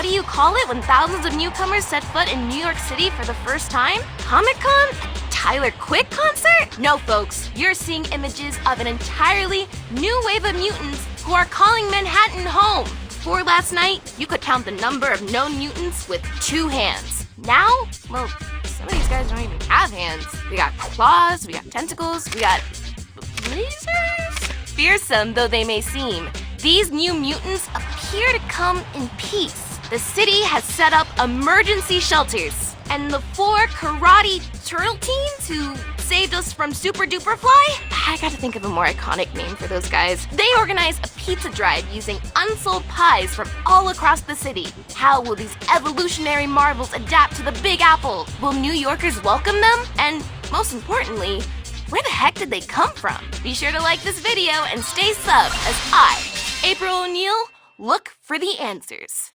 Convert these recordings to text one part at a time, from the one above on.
what do you call it when thousands of newcomers set foot in New York City for the first time? Comic-Con? Tyler Quick concert? No, folks, you're seeing images of an entirely new wave of mutants who are calling Manhattan home. Before last night, you could count the number of known mutants with 2 hands. Now, well, some of these guys don't even have hands. We got claws, we got tentacles, we got lasers? Fearsome though they may seem, these new mutants appear to come in peace. The city has set up emergency shelters, and the 4 karate turtle teens who saved us from Super Duper Fly? I gotta think of a more iconic name for those guys. They organize a pizza drive using unsold pies from all across the city. How will these evolutionary marvels adapt to the Big Apple? Will New Yorkers welcome them? And most importantly, where the heck did they come from? Be sure to like this video and stay subbed as I, April O'Neil, look for the answers.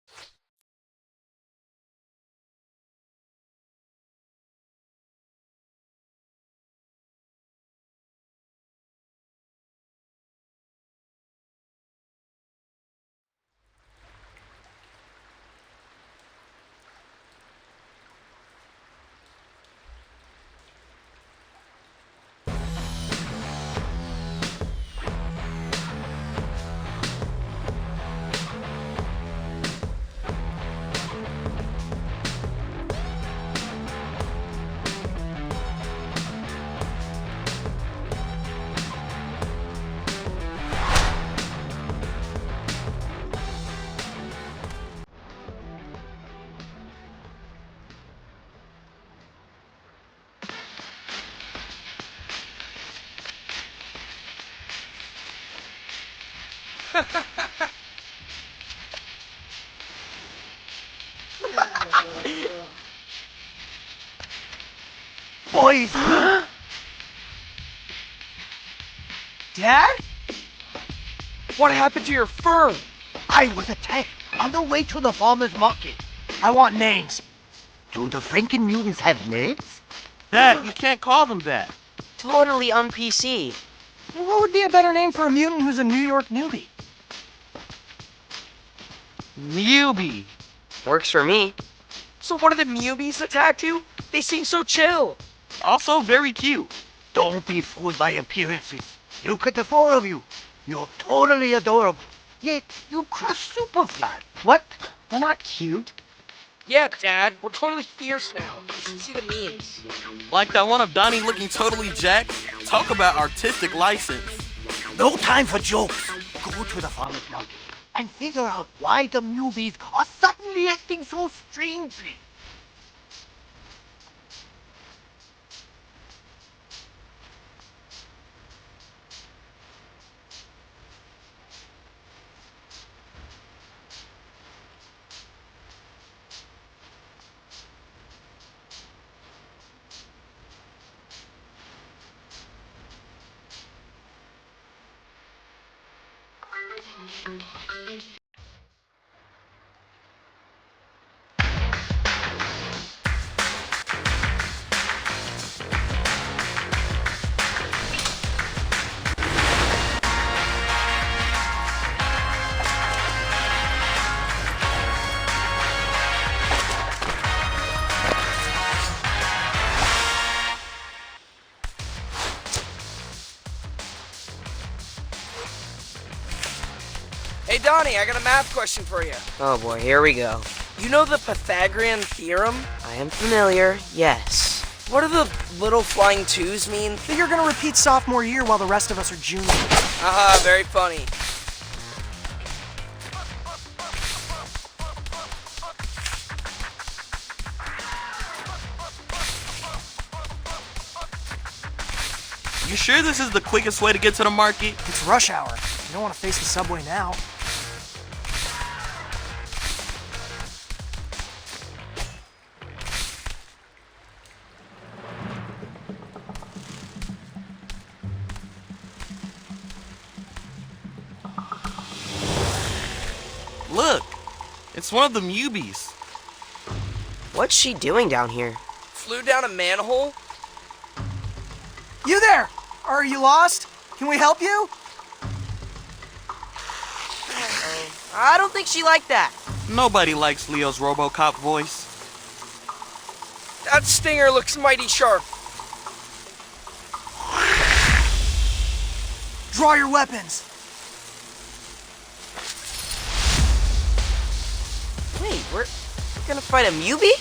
Boys! Dad? What happened to your fur? I was attacked on the way to the farmer's market. I want names. Do the Franken mutants have names? Dad, you can't call them that. Totally un-PC. What would be a better name for a mutant who's a New York newbie? Newbie. Works for me. So what did the newbies attack you? They seem so chill. Also very cute. Don't be fooled by appearances. Look at the 4 of you. You're totally adorable. Yet you crush Superfly. What? They're not cute. Yeah, Dad, we're totally fierce now. See the memes. Like that one of Donnie looking totally jacked. Talk about artistic license. No time for jokes. Go to the farmer's market and figure out why the newbies are suddenly acting so strangely. Hey Donnie, I got a math question for you. Oh boy, here we go. You know the Pythagorean theorem? I am familiar, yes. What do the little flying twos mean? That you're gonna repeat sophomore year while the rest of us are juniors. Haha, very funny. You sure this is the quickest way to get to the market? It's rush hour. You don't want to face the subway now. Look, it's one of the newbies. What's she doing down here? Flew down a manhole? You there! Are you lost? Can we help you? I don't think she liked that. Nobody likes Leo's RoboCop voice. That stinger looks mighty sharp. Draw your weapons. Wait, we're gonna fight a Mubi?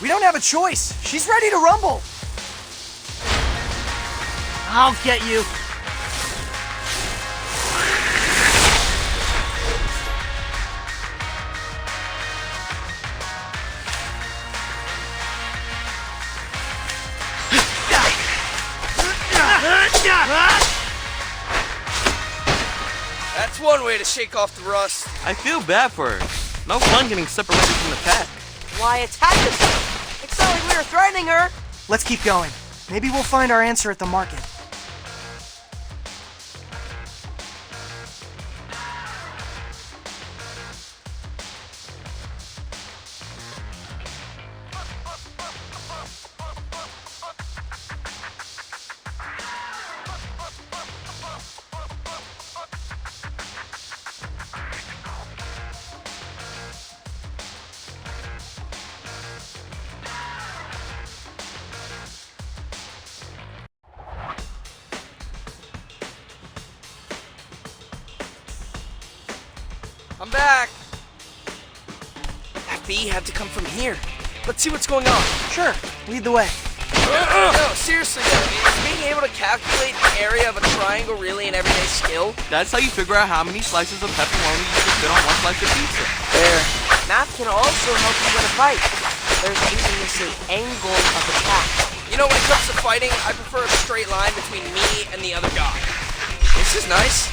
We don't have a choice. She's ready to rumble. I'll get you. That's one way to shake off the rust. I feel bad for her. No fun getting separated from the pack. Why attack us? It's not like we were threatening her. Let's keep going. Maybe we'll find our answer at the market. I'm back. That bee had to come from here. Let's see what's going on. Sure, lead the way. No, seriously, is being able to calculate the area of a triangle really an everyday skill? That's how you figure out how many slices of pepperoni you can fit on one slice of pizza. There. Math can also help you win a fight. There's the angle of attack. You know, when it comes to fighting, I prefer a straight line between me and the other guy. This is nice.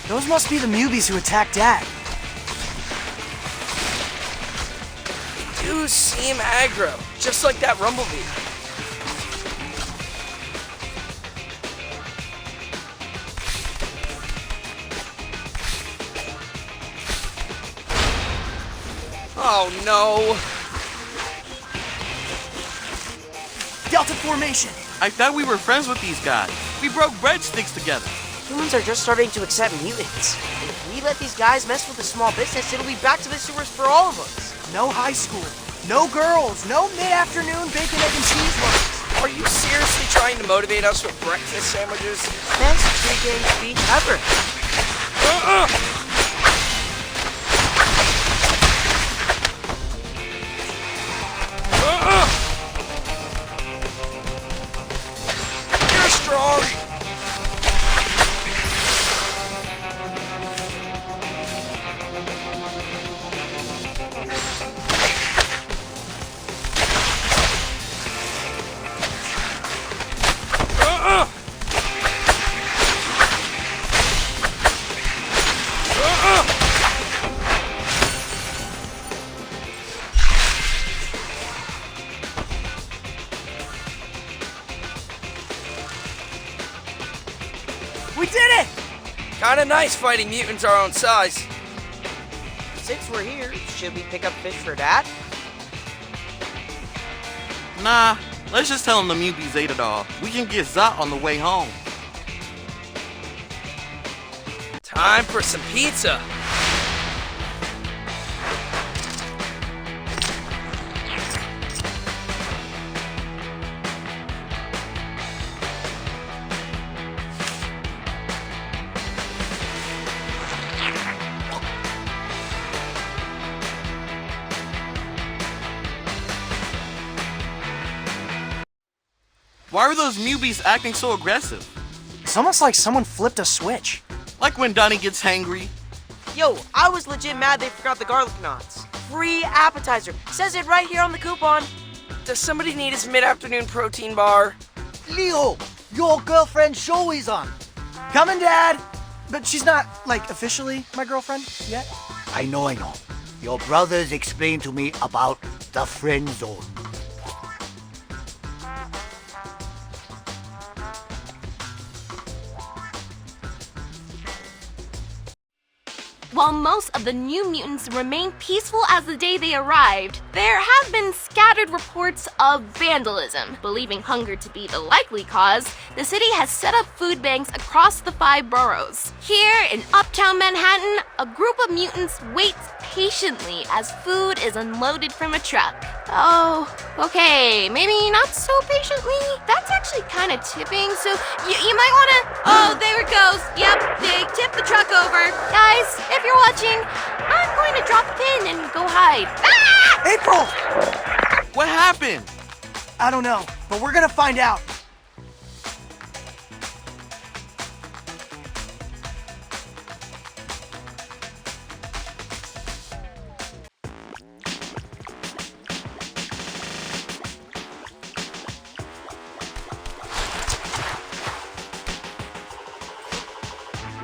Those must be the Mubies who attacked Dad. They do seem aggro, just like that rumblebee. Oh no! Delta formation. I thought we were friends with these guys. We broke breadsticks together. Humans are just starting to accept mutants. And if we let these guys mess with a small business, it'll be back to the sewers for all of us. No high school. No girls. No mid-afternoon bacon, egg, and cheese lunches. Are you seriously trying to motivate us with breakfast sandwiches? Best pre-game speech ever. You're strong! We did it! Kinda nice fighting mutants our own size. Since we're here, should we pick up fish for Dad? Nah, let's just tell them the Mubies ate it all. We can get Zot on the way home. Time for some pizza. Why are those Mubies acting so aggressive? It's almost like someone flipped a switch. Like when Donnie gets hangry. Yo, I was legit mad they forgot the garlic knots. Free appetizer. Says it right here on the coupon. Does somebody need his mid-afternoon protein bar? Leo, your girlfriend show is on. Coming, Dad! But she's not, like, officially my girlfriend yet. I know. Your brothers explained to me about the friend zone. While most of the new mutants remain peaceful as the day they arrived, there have been scattered reports of vandalism. Believing hunger to be the likely cause, the city has set up food banks across the 5 boroughs. Here in uptown Manhattan, a group of mutants waits patiently as food is unloaded from a truck. Oh, okay, maybe not so patiently. That's actually kind of tipping, so you might want to... Oh, there it goes. Yep, they tipped the truck over. Guys, if you're watching, I'm going to drop a pin and go hide. Ah! April! What happened? I don't know, but we're gonna find out.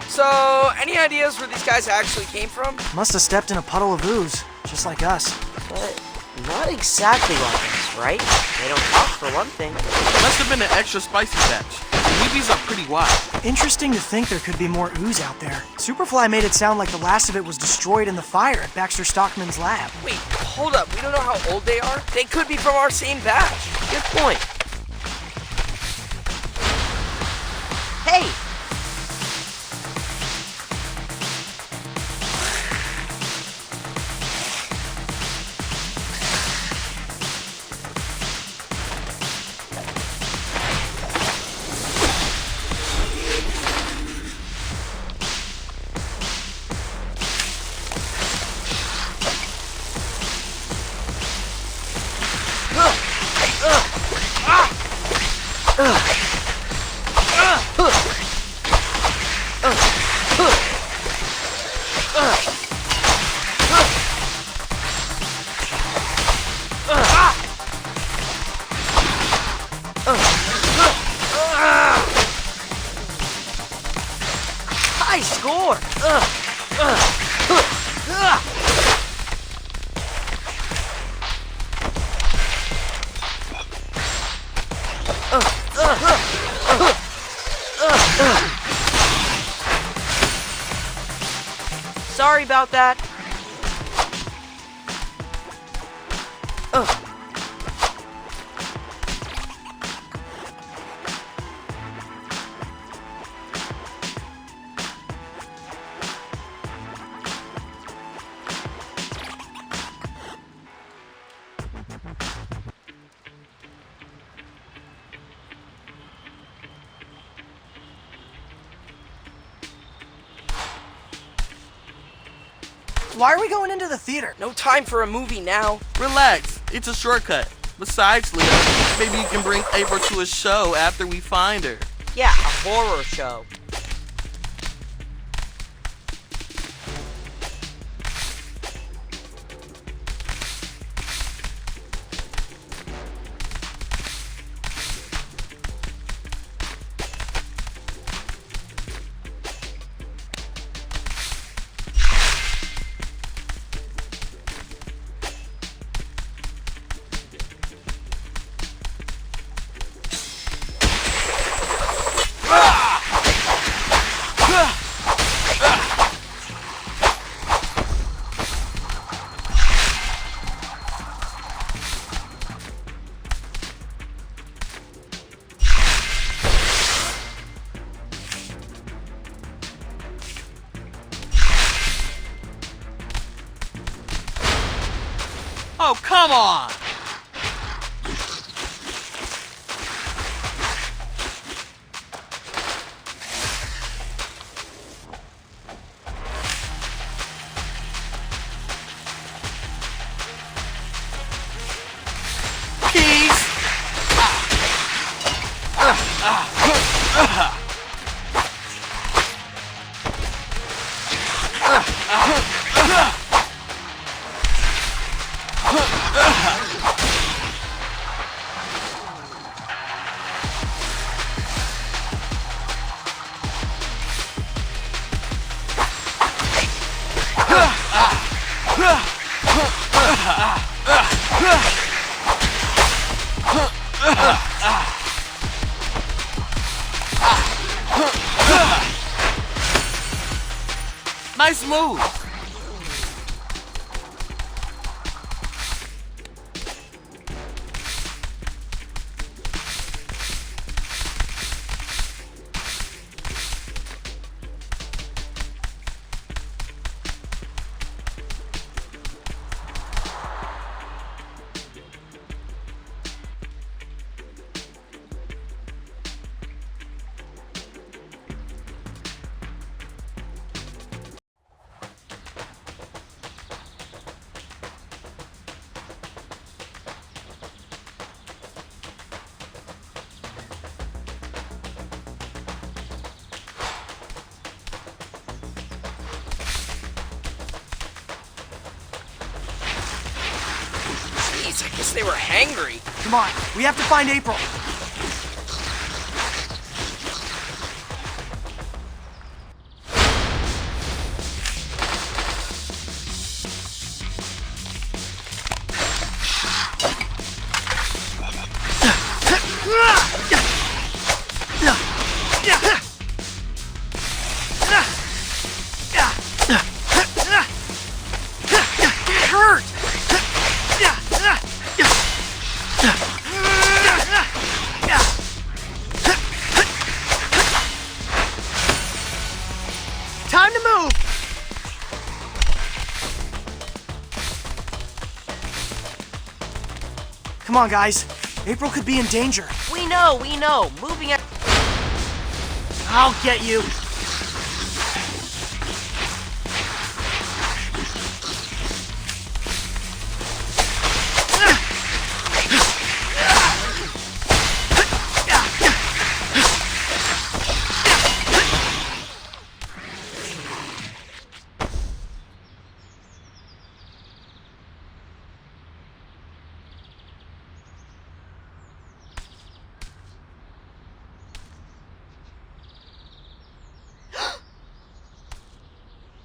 So, any ideas where these guys actually came from? Must have stepped in a puddle of ooze, just like us. But not exactly like us, right? They don't talk for one thing. Must have been an extra spicy batch. The newbies are pretty wild. Interesting to think there could be more ooze out there. Superfly made it sound like the last of it was destroyed in the fire at Baxter Stockman's lab. Wait, hold up. We don't know how old they are. They could be from our same batch. Good point. Hey! High score! Sorry about that. Why are we going into the theater? No time for a movie now. Relax, it's a shortcut. Besides, Leo, maybe you can bring April to a show after we find her. Yeah, a horror show. Oh, come on! Keys! Nice move. Jeez, I guess they were hangry. Come on, we have to find April. Time to move! Come on, guys. April could be in danger. We know, we know. Moving at... I'll get you.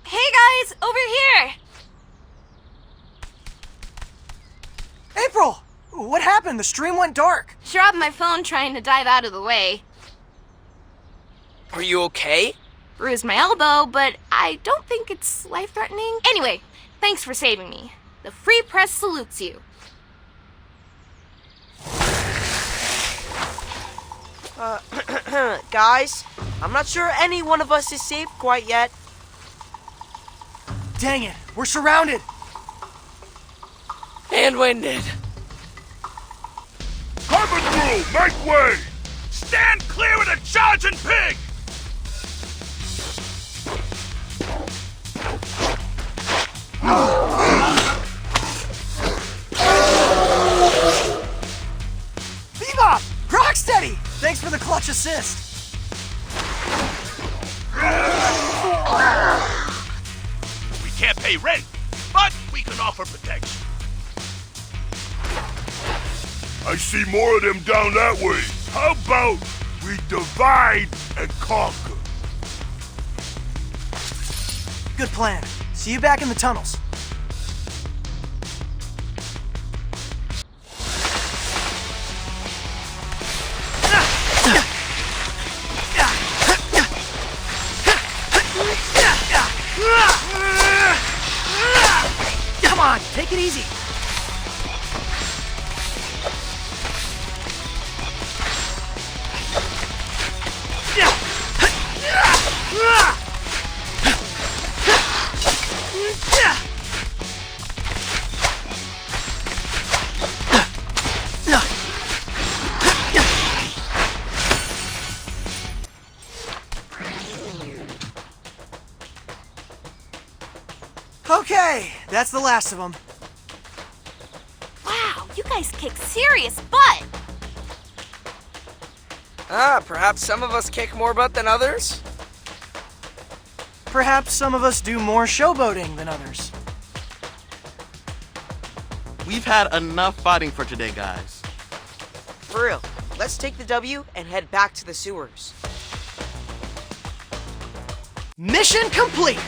Hey guys, over here! April! What happened? The stream went dark. Dropped my phone trying to dive out of the way. Are you okay? Bruised my elbow, but I don't think it's life-threatening. Anyway, thanks for saving me. The Free Press salutes you. Guys, I'm not sure any one of us is safe quite yet. Dang it, we're surrounded. And winded. Coming through! Make way! Stand clear of the charging pig! Bebop! Rocksteady! Thanks for the clutch assist. We can't pay rent, but we can offer protection. I see more of them down that way. How about we divide and conquer? Good plan. See you back in the tunnels. Come on, take it easy. Okay, that's the last of them. Wow, you guys kick serious butt! Perhaps some of us kick more butt than others? Perhaps some of us do more showboating than others. We've had enough fighting for today, guys. For real, let's take the W and head back to the sewers. Mission complete!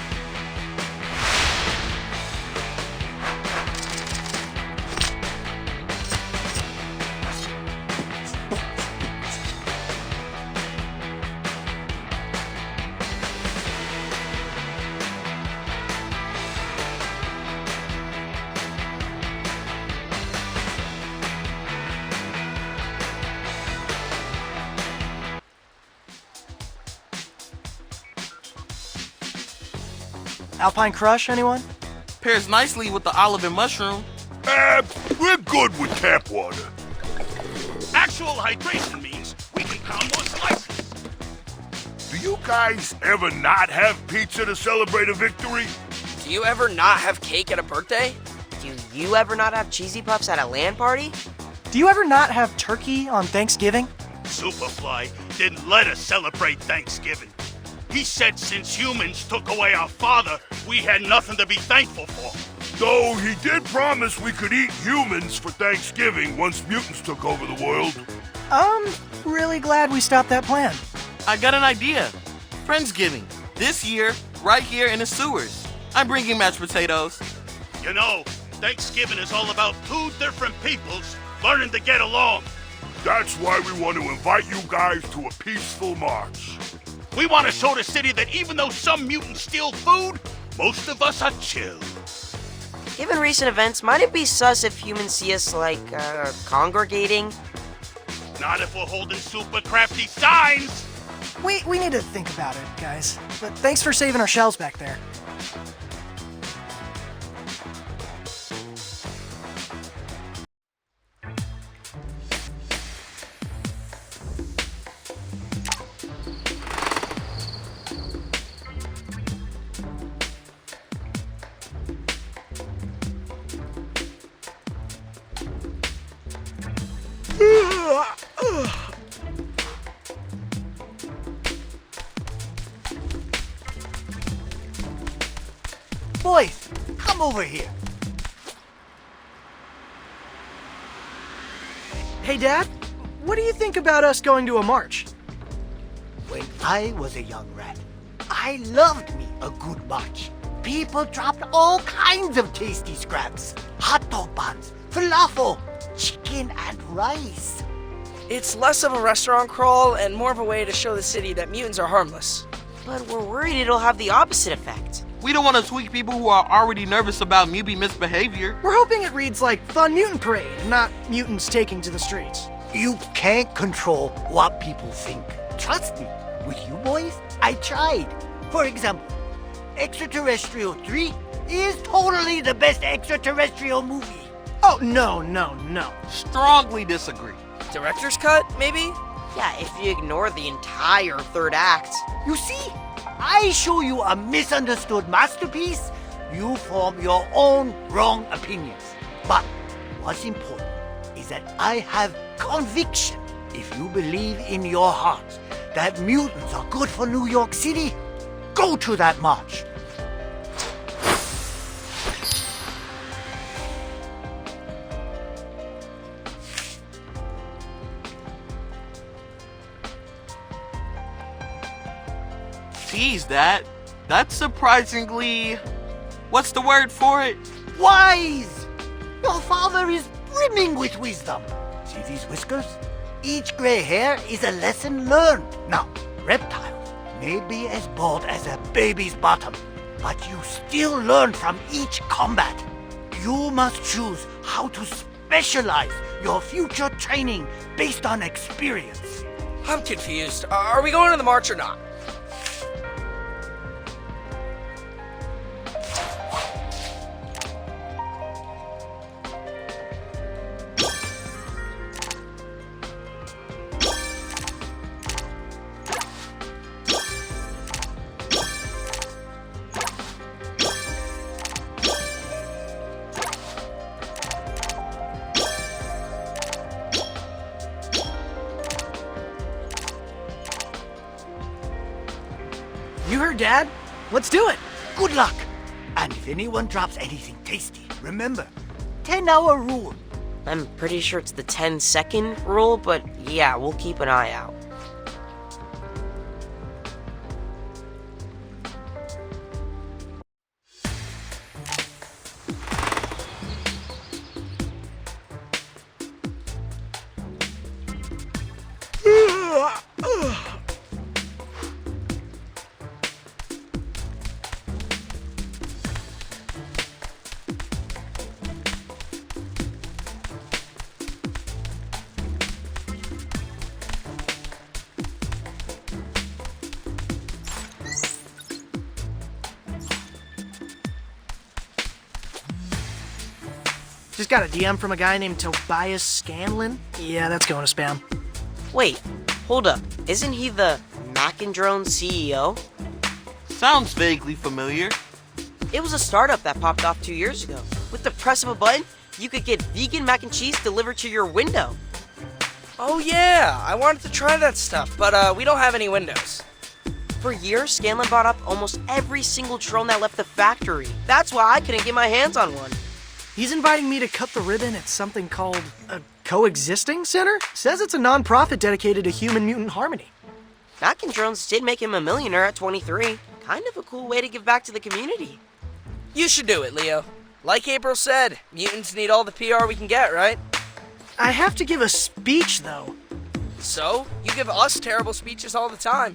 Alpine Crush, anyone? Pairs nicely with the olive and mushroom. We're good with tap water. Actual hydration means we can pound more slices. Do you guys ever not have pizza to celebrate a victory? Do you ever not have cake at a birthday? Do you ever not have cheesy puffs at a LAN party? Do you ever not have turkey on Thanksgiving? Superfly didn't let us celebrate Thanksgiving. He said since humans took away our father, we had nothing to be thankful for. Though he did promise we could eat humans for Thanksgiving once mutants took over the world. I'm really glad we stopped that plan. I got an idea. Friendsgiving. This year, right here in the sewers. I'm bringing mashed potatoes. You know, Thanksgiving is all about two different peoples learning to get along. That's why we want to invite you guys to a peaceful march. We want to show the city that even though some mutants steal food, most of us are chill. Given recent events, might it be sus if humans see us, congregating? Not if we're holding super crafty signs. We need to think about it, guys. But thanks for saving our shells back there. Boys, come over here. Hey, Dad, what do you think about us going to a march? When I was a young rat, I loved me a good march. People dropped all kinds of tasty scraps. Hot dog buns, falafel, chicken and rice. It's less of a restaurant crawl and more of a way to show the city that mutants are harmless. But we're worried it'll have the opposite effect. We don't want to tweak people who are already nervous about mutant misbehavior. We're hoping it reads like Fun Mutant Parade, not mutants taking to the streets. You can't control what people think. Trust me, with you boys, I tried. For example, Extraterrestrial 3 is totally the best extraterrestrial movie. Oh, no. Strongly disagree. Director's cut, maybe? Yeah, if you ignore the entire third act. You see, I show you a misunderstood masterpiece, you form your own wrong opinions. But what's important is that I have conviction. If you believe in your heart that mutants are good for New York City, go to that march. Geez, that's surprisingly... What's the word for it? Wise! Your father is brimming with wisdom. See these whiskers? Each gray hair is a lesson learned. Now, reptiles may be as bald as a baby's bottom, but you still learn from each combat. You must choose how to specialize your future training based on experience. I'm confused. Are we going to the march or not? You heard, Dad? Let's do it. Good luck. And if anyone drops anything tasty, remember, 10-hour rule. I'm pretty sure it's the 10-second rule, but yeah, we'll keep an eye out. Just got a DM from a guy named Tobias Scanlon. Yeah, that's going to spam. Wait, hold up. Isn't he the Macandrone CEO? Sounds vaguely familiar. It was a startup that popped off 2 years ago. With the press of a button, you could get vegan mac and cheese delivered to your window. Oh yeah, I wanted to try that stuff, but we don't have any windows. For years, Scanlon bought up almost every single drone that left the factory. That's why I couldn't get my hands on one. He's inviting me to cut the ribbon at something called a coexisting center? Says it's a non-profit dedicated to human-mutant harmony. Macandrones did make him a millionaire at 23. Kind of a cool way to give back to the community. You should do it, Leo. Like April said, mutants need all the PR we can get, right? I have to give a speech, though. So, you give us terrible speeches all the time.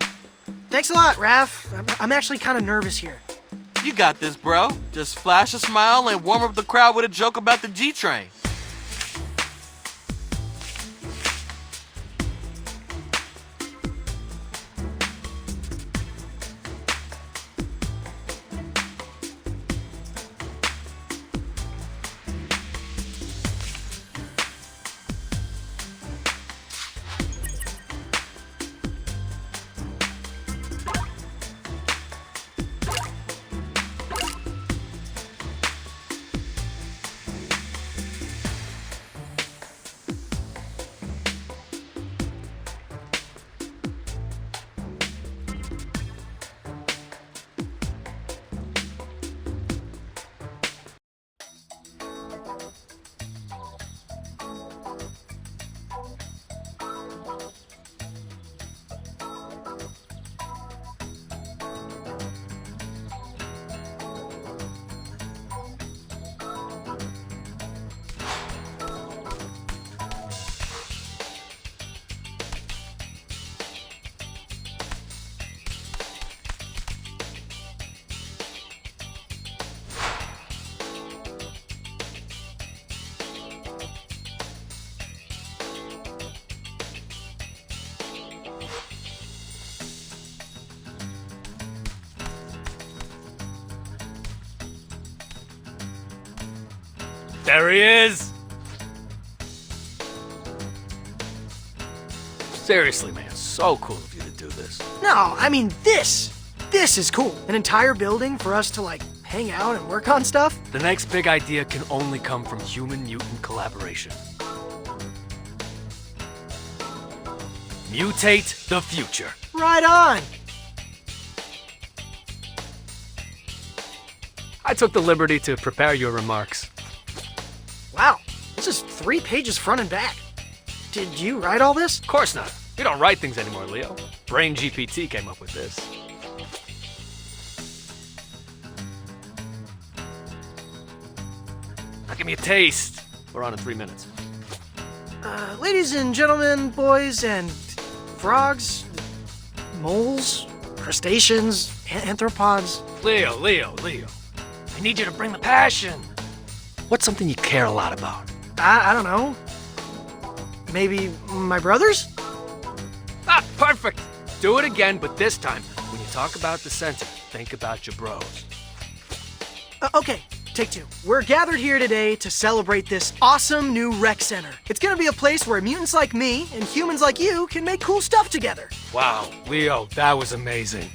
Thanks a lot, Raph. I'm actually kind of nervous here. You got this, bro. Just flash a smile and warm up the crowd with a joke about the G-Train. There he is! Seriously, man, so cool of you to do this. No, I mean this. This is cool. An entire building for us to, like, hang out and work on stuff. The next big idea can only come from human-mutant collaboration. Mutate the future. Right on. I took the liberty to prepare your remarks. Wow, this is 3 pages front and back. Did you write all this? Of course not. We don't write things anymore, Leo. Brain GPT came up with this. Now give me a taste. We're on in 3 minutes. Ladies and gentlemen, boys and frogs, moles, crustaceans, anthropods. Leo. I need you to bring the passion. What's something you care a lot about? I don't know. Maybe my brothers? Ah, perfect. Do it again, but this time, when you talk about the center, think about your bros. Okay, take 2. We're gathered here today to celebrate this awesome new rec center. It's gonna be a place where mutants like me and humans like you can make cool stuff together. Wow, Leo, that was amazing.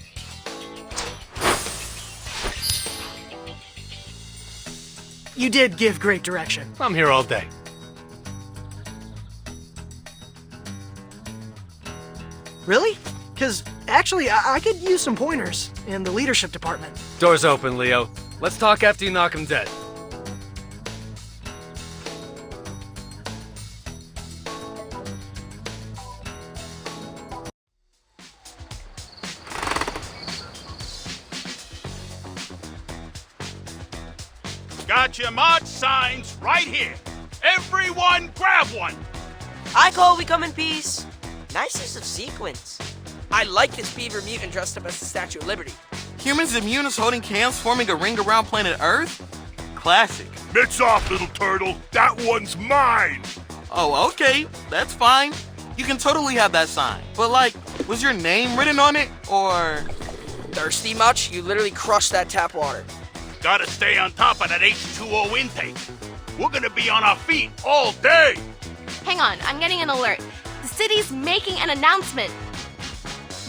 You did give great direction. I'm here all day. Really? Because actually, I could use some pointers in the leadership department. Door's open, Leo. Let's talk after you knock him dead. Got your mod signs right here. Everyone grab one. I call we come in peace. Nice use of sequence. I like this beaver mutant dressed up as the Statue of Liberty. Humans and mutants holding hands forming a ring around planet Earth? Classic. Mitts off, little turtle. That one's mine. Oh, okay. That's fine. You can totally have that sign. But like, was your name written on it, or...? Thirsty much? You literally crushed that tap water. Gotta stay on top of that H2O intake. we're gonna be on our feet all day. Hang on, I'm getting an alert. The city's making an announcement.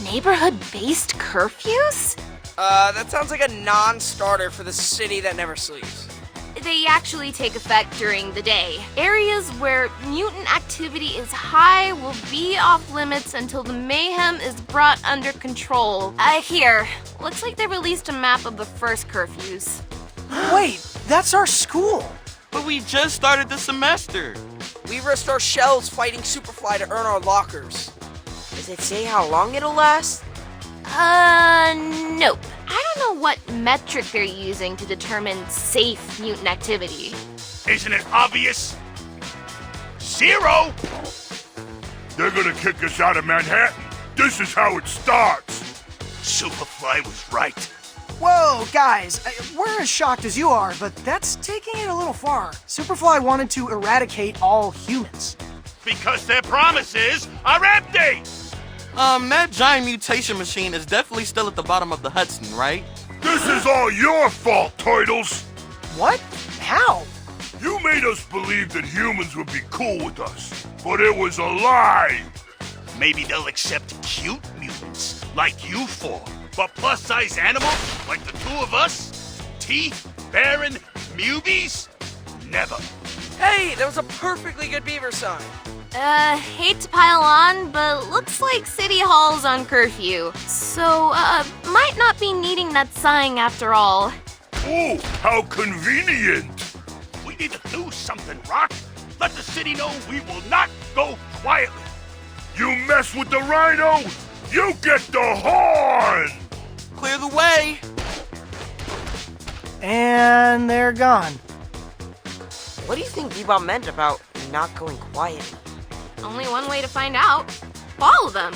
Neighborhood-based curfews? That sounds like a non-starter for the city that never sleeps. They actually take effect during the day. Areas where mutant activity is high will be off limits until the mayhem is brought under control. Here. Looks like they released a map of the first curfews. Wait, that's our school. But we just started the semester. We risked our shells fighting Superfly to earn our lockers. Does it say how long it'll last? Nope. I don't know what metric they're using to determine safe mutant activity. Isn't it obvious? 0! They're gonna kick us out of Manhattan. This is how it starts. Superfly was right. Whoa, guys, we're as shocked as you are, but that's taking it a little far. Superfly wanted to eradicate all humans. Because their promises are empty! That giant mutation machine is definitely still at the bottom of the Hudson, right? This is all your fault, Turtles! What? How? You made us believe that humans would be cool with us, but it was a lie! Maybe they'll accept cute mutants, like you four, but plus-size animals, like the two of us? Teeth, Baron, Mubies? Never. Hey, that was a perfectly good beaver sign. Hate to pile on, but looks like City Hall's on curfew. So, might not be needing that sign after all. Oh, how convenient! We need to do something, Rock. Let the city know we will not go quietly. You mess with the Rhino, you get the horn! Clear the way. And they're gone. What do you think Bebop meant about not going quiet? Only one way to find out. Follow them.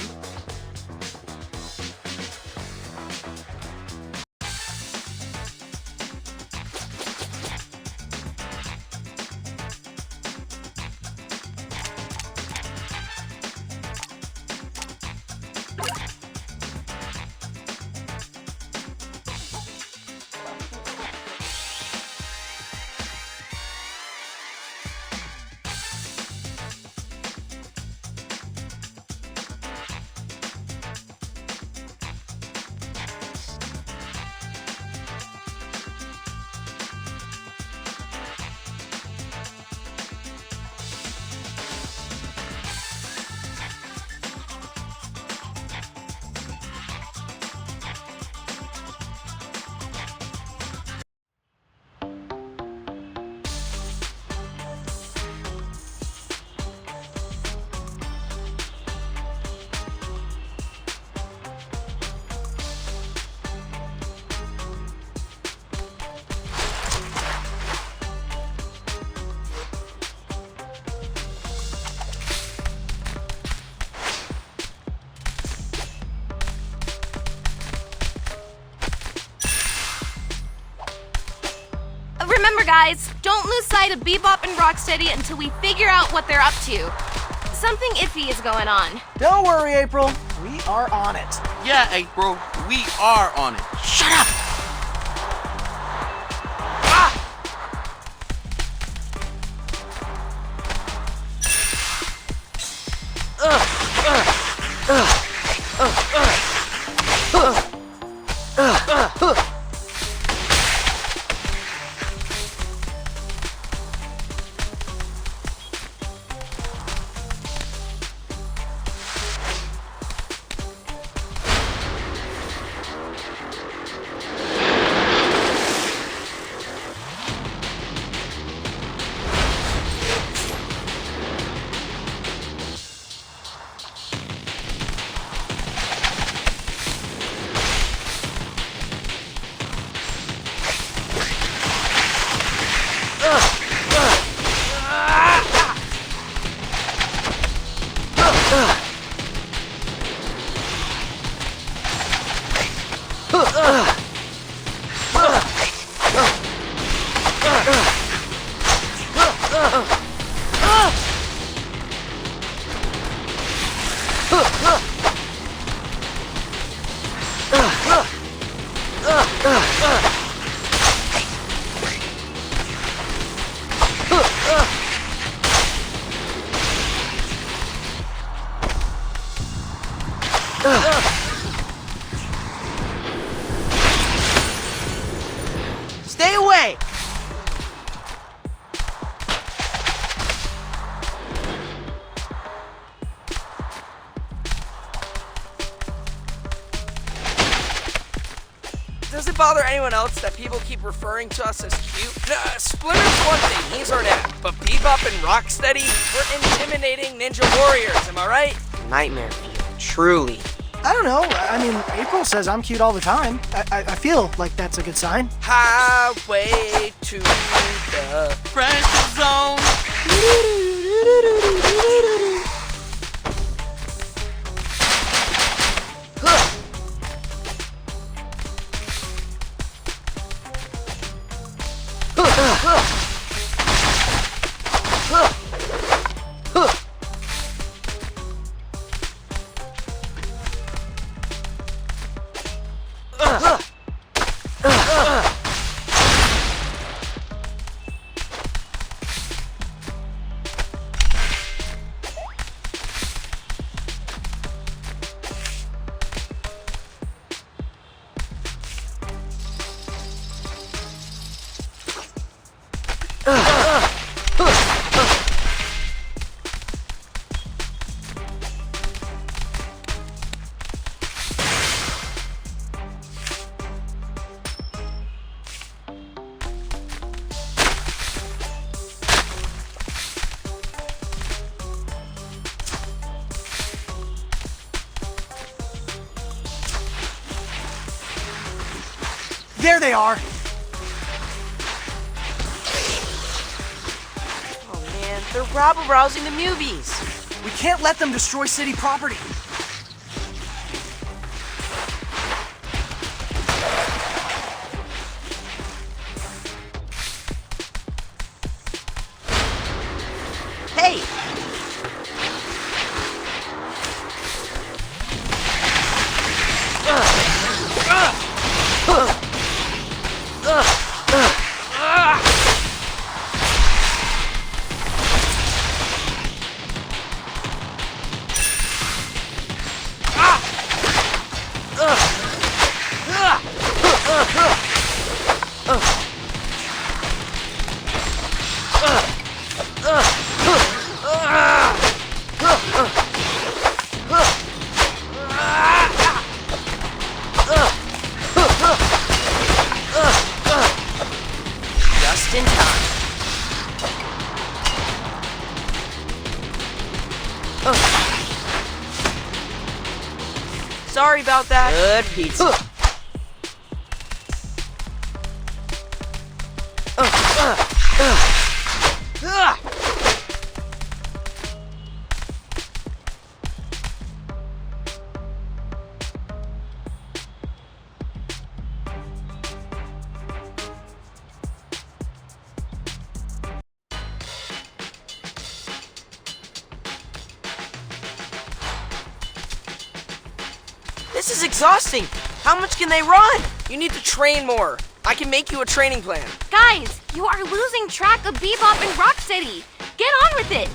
Remember, guys, don't lose sight of Bebop and Rocksteady until we figure out what they're up to. Something iffy is going on. Don't worry, April. We are on it. Yeah, April, we are on it. Shut up! Stay away! Does it bother anyone else that people keep referring to us as cute? Splinter's one thing, he's our dad. But Bebop and Rocksteady, we're intimidating ninja warriors, am I right? Nightmare fuel, truly. I don't know. I mean, April says I'm cute all the time. I feel like that's a good sign. Highway to the Friendship zone. There they are. Oh man, they're rabble-rousing the movies. We can't let them destroy city property. Hey! Just in time. Sorry about that. Good pizza. This is exhausting. How much can they run? You need to train more. I can make you a training plan. Guys, you are losing track of Bebop and Rocksteady. Get on with it.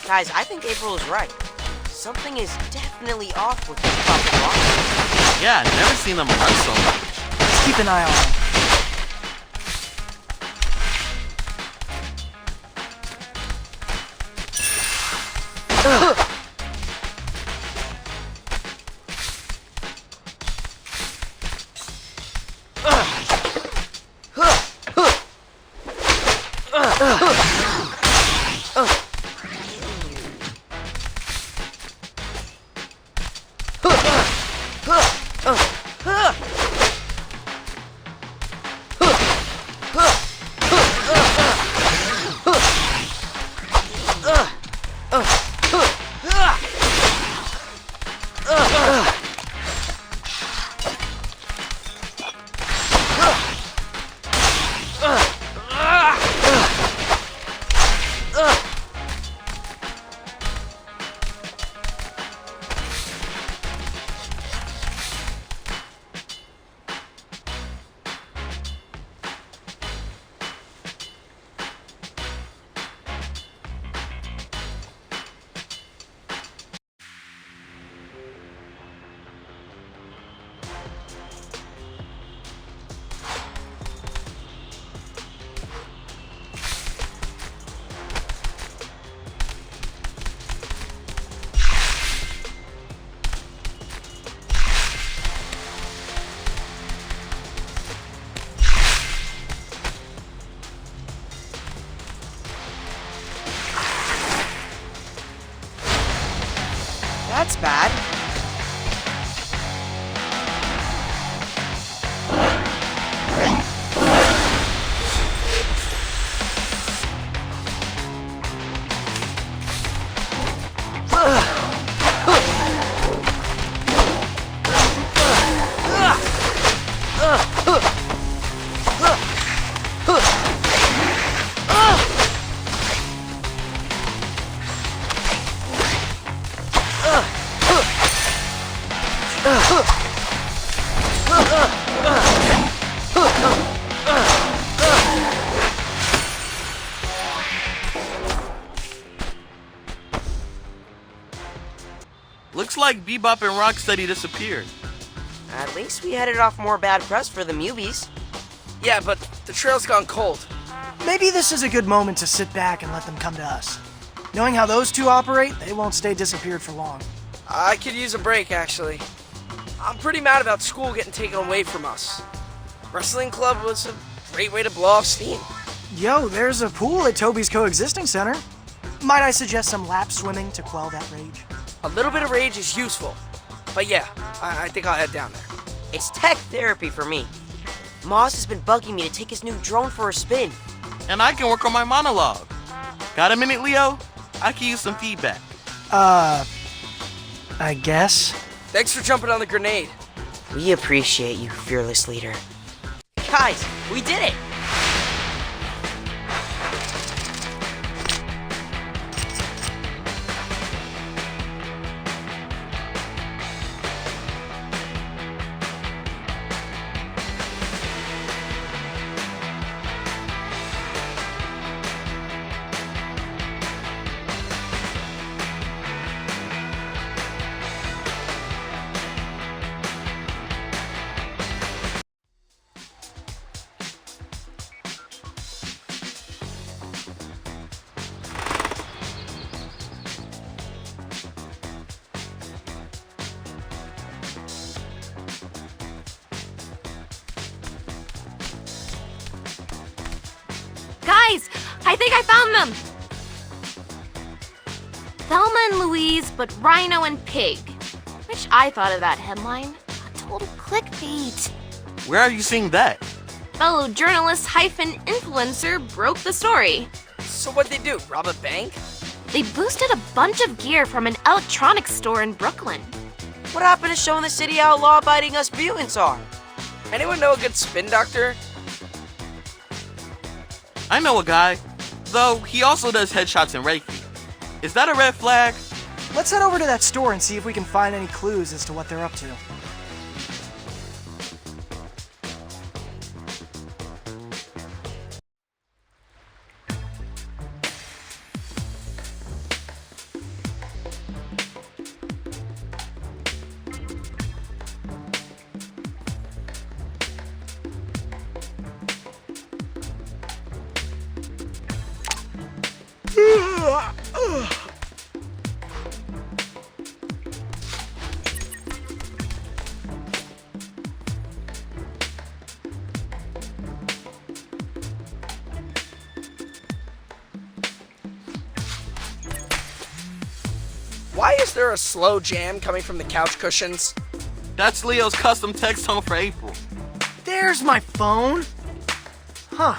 Guys, I think April is right. Something is definitely off with Bebop and Rocksteady. Yeah, I've never seen them run so much. Let's keep an eye on them. That's bad. Looks like Bebop and Rocksteady disappeared. At least we headed off more bad press for the Mubies. Yeah, but the trail's gone cold. Maybe this is a good moment to sit back and let them come to us. Knowing how those two operate, they won't stay disappeared for long. I could use a break, actually. I'm pretty mad about school getting taken away from us. Wrestling club was a great way to blow off steam. Yo, there's a pool at Toby's Coexisting Center. Might I suggest some lap swimming to quell that rage? A little bit of rage is useful. But yeah, I think I'll head down there. It's tech therapy for me. Moz has been bugging me to take his new drone for a spin. And I can work on my monologue. Got a minute, Leo? I can use some feedback. I guess. Thanks for jumping on the grenade. We appreciate you, fearless leader. Guys, we did it! Guys, I think I found them! Thelma and Louise, but Rhino and Pig. Which I thought of that headline. A total clickbait. Where are you seeing that? Fellow journalist hyphen influencer broke the story. So what'd they do, rob a bank? They boosted a bunch of gear from an electronics store in Brooklyn. What happened to showing the city how law-abiding us mutants are? Anyone know a good spin doctor? I know a guy. Though, he also does headshots and Reiki. Is that a red flag? Let's head over to that store and see if we can find any clues as to what they're up to. Why is there a slow jam coming from the couch cushions? That's Leo's custom text tone for April. There's my phone. Huh.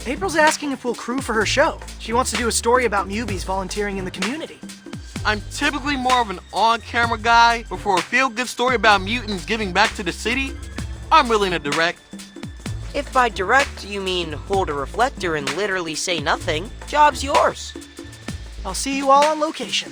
April's asking if we'll crew for her show. She wants to do a story about newbies volunteering in the community. I'm typically more of an on-camera guy, but for a feel-good story about mutants giving back to the city, I'm willing to direct. If by direct you mean hold a reflector and literally say nothing, job's yours. I'll see you all on location.